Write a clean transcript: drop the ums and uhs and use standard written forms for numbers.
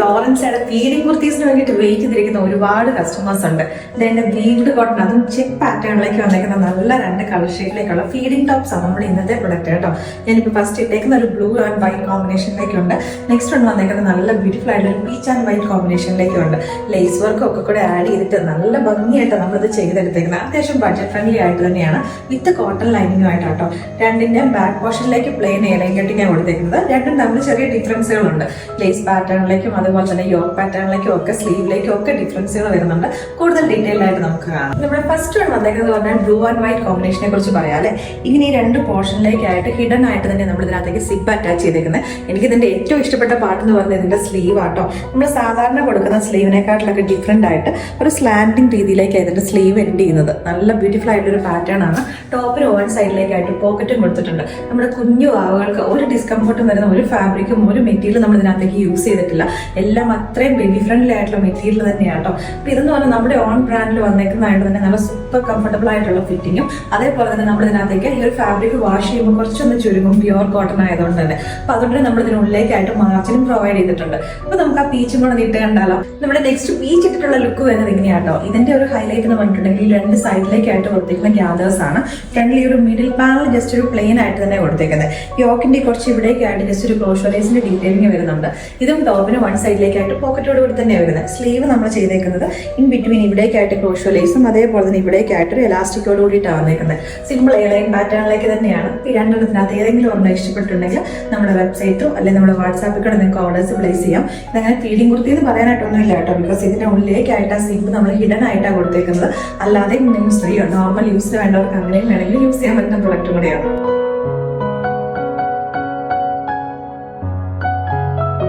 ഫ്ലോറൻസയുടെ feeding കുർത്തീസിന് വേണ്ടിയിട്ട് wait ചെയ്തിരിക്കുന്ന ഒരുപാട് കസ്റ്റമേഴ്സ് ഉണ്ട്. ഇതെന്റെ വീവ്ഡ് കോട്ടൺ, അതും ചെക്ക് പാറ്റേണിലേക്ക് വന്നേക്കുന്ന നല്ല രണ്ട് കളർ ഷെയ്ഡിലേക്കുള്ള ഫീഡിംഗ് ടോപ്സ് ആണ് നമ്മുടെ ഇന്നത്തെ പ്രൊഡക്റ്റ് കേട്ടോ. ഞാനിപ്പോൾ ഫസ്റ്റ് ഇട്ടേക്കുന്ന ഒരു ബ്ലൂ ആൻഡ് വൈറ്റ് കോമ്പിനേഷനിലേക്കുണ്ട്. നെക്സ്റ്റ് വൺ വന്നേക്കുന്നത് നല്ല ബ്യൂട്ടിഫുൾ ആയിട്ടുള്ള ഒരു പീച്ച് ആൻഡ് വൈറ്റ് കോമ്പിനേഷനിലേക്കുണ്ട്. ലേസ് വർക്കും ഒക്കെ കൂടെ ആഡ് ചെയ്തിട്ട് നല്ല ഭംഗിയായിട്ട് നമ്മളിത് ചെയ്തെടുത്തേക്കുന്നത്. അത്യാവശ്യം ബഡ്ജറ്റ് ഫ്രണ്ട്ലി ആയിട്ട് തന്നെയാണ്, വിത്ത് കോട്ടൺ ലൈനിങ്ങും ആയിട്ടോ. രണ്ടിന്റെ ബാക്ക് പോർഷനിലേക്ക് പ്ലെയിൻ എയർലൈൻ കട്ടിങ്ങാണ് കൊടുത്തേക്കുന്നത്. രണ്ടും തമ്മിൽ ചെറിയ ഡിഫറൻസുകളുണ്ട്. ലേസ് പാറ്റേണിലേക്കും അതുപോലെ തന്നെ യോക്ക് പാറ്റേണിലേക്കും ഒക്കെ സ്ലീവിലേക്കും ഒക്കെ ഡിഫറൻസുകൾ വരുന്നുണ്ട്. കൂടുതൽ ഡീറ്റെയിൽ ആയിട്ട് നമുക്ക് കാണാം. നമ്മുടെ ഫസ്റ്റ് വൺ വന്നേക്കുന്നത് പറഞ്ഞാൽ ബ്ലൂ ആൻഡ് വൈറ്റ് കോമ്പിനേഷനെ കുറിച്ച് പറയാം അല്ലെ. ഇങ്ങനെ ഈ രണ്ട് പോർഷനിലേക്കായിട്ട് ഹിഡൻ ആയിട്ട് തന്നെ നമ്മൾ ഇതിനകത്തേക്ക് സിപ്പ് അറ്റാച്ച് ചെയ്തേക്കുന്നത്. എനിക്ക് ഇതിന്റെ ഏറ്റവും ഇഷ്ടപ്പെട്ട പാർട്ട് എന്ന് പറഞ്ഞാൽ ഇതിന്റെ സ്ലീവ് ആട്ടോ. നമ്മൾ സാധാരണ കൊടുക്കുന്ന സ്ലീവിനെക്കാട്ടിലൊക്കെ ഡിഫറെന്റ് ആയിട്ട് ഒരു സ്ലാൻഡിങ് രീതിയിലേക്കാണ് ഇതിന്റെ സ്ലീവ് എൻഡ് ചെയ്യുന്നത്. നല്ല ബ്യൂട്ടിഫുൾ ആയിട്ടൊരു പാറ്റേൺ ആണ്. ടോപ്പിന് വൺ സൈഡിലേക്കായിട്ട് പോക്കറ്റും കൊടുത്തിട്ടുണ്ട്. നമ്മുടെ കുഞ്ഞു ആവുകൾക്ക് ഒരു ഡിസ്കംഫർട്ടും വരുന്ന ഒരു ഫാബ്രിക്കും ഒരു മെറ്റീരിയൽ നമ്മൾ ഇതിനകത്തേക്ക് യൂസ് ചെയ്തിട്ടില്ല. എല്ലാം അത്രയും ബേബി ഫ്രണ്ട്ലി ആയിട്ടുള്ള മെറ്റീരിയൽ തന്നെയാണ് കേട്ടോ. അപ്പൊ ഇതെന്ന് പറഞ്ഞാൽ നമ്മുടെ ഓൺ ബ്രാൻഡിൽ വന്നേക്കുന്നതായിട്ട് തന്നെ നല്ല സൂപ്പർ കംഫർട്ടബിൾ ആയിട്ടുള്ള ഫിറ്റിങ്ങും, അതേപോലെ തന്നെ നമ്മൾ ഇതിനകത്തേക്ക് ഈ ഒരു ഫാബ്രിക് വാഷ് ചെയ്യുമ്പോൾ കുറച്ചൊന്ന് ചുരുങ്ങും, പ്യുവർ കോട്ടൺ ആയതുകൊണ്ട് തന്നെ. അപ്പൊ അതുകൊണ്ട് തന്നെ നമ്മൾ ഇതിനുള്ളിലേക്കായിട്ട് മാർജിനും പ്രൊവൈഡ് ചെയ്തിട്ടുണ്ട്. അപ്പൊ നമുക്ക് ആ പീച്ചും കൂടെ നീട്ട് കണ്ടാലോ. നമ്മുടെ നെക്സ്റ്റ് പീച്ച് ഇട്ടിട്ടുള്ള ലുക്ക് വരുന്നത് ഇങ്ങനെയാട്ടോ. ഇതിന്റെ ഒരു ഹൈലൈറ്റ് എന്ന് പറഞ്ഞിട്ടുണ്ടെങ്കിൽ രണ്ട് സൈഡിലേക്കായിട്ട് കൊടുത്തിരിക്കുന്ന ഗ്യാദേഴ്സ് ആണ്. ഫ്രണ്ട്ലി ഒരു മിഡിൽ പാനൽ ജസ്റ്റ് ഒരു പ്ലെയിൻ ആയിട്ട് തന്നെ കൊടുത്തേക്കുന്നത്. യോക്കിന്റെ കുറച്ച് ഇവിടേക്കായിട്ട് ജസ്റ്റ് ഒരു ക്രോഷോലേസിന്റെ ഡീറ്റെയിലിംഗ് വരുന്നുണ്ട്. ഇതും ടോപ്പിന് വൺ സൈഡിലേക്കായിട്ട് പോക്കറ്റോട് കൂടി തന്നെ വരുന്നത്. സ്ലീവ് നമ്മൾ ചെയ്തേക്കുന്നത് ഇൻ ബിറ്റ്വീൻ ഇവിടേക്കായിട്ട് ക്രോഷോലേസും അതേപോലെ തന്നെ ഇവിടേക്കായിട്ട് ഒരു എലാസ്റ്റിക്കോട് കൂടിയിട്ടാണ് വന്നേക്കുന്നത്. സിമ്പിൾ എയർലൈൻ പാറ്റേണിലേക്ക് തന്നെയാണ്. ഈ രണ്ടെണ്ണത്തിനകത്ത് ഏതെങ്കിലും ഒരെണ്ണം ഇഷ്ടപ്പെട്ടിട്ടുണ്ടെങ്കിൽ നമ്മുടെ വെബ്സൈറ്റോ അല്ലെങ്കിൽ നമ്മുടെ വാട്സാപ്പിൽ കൂടെ നിങ്ങൾക്ക് ഓർഡേഴ്സ് പ്ലേസ് ചെയ്യാം. ഇതങ്ങനെ ഫീഡിംഗ് കുർത്തി എന്ന് പറയാനായിട്ടൊന്നുമില്ല കേട്ടോ. ബിക്കോസ് ഇതിന്റെ ഉള്ളിലേക്കായിട്ട് ആ സിപ്പ് നമ്മൾ ഹിഡൻ ആയിട്ടാണ് കൊടുത്തേക്കുന്നത്. അല്ലാതെ നോർമൽ യൂസിന് വേണ്ടവർക്ക് അങ്ങനെയും വേണമെങ്കിൽ യൂസ് ചെയ്യാൻ പറ്റുന്ന പ്രൊഡക്റ്റ് കൂടെയാണ്.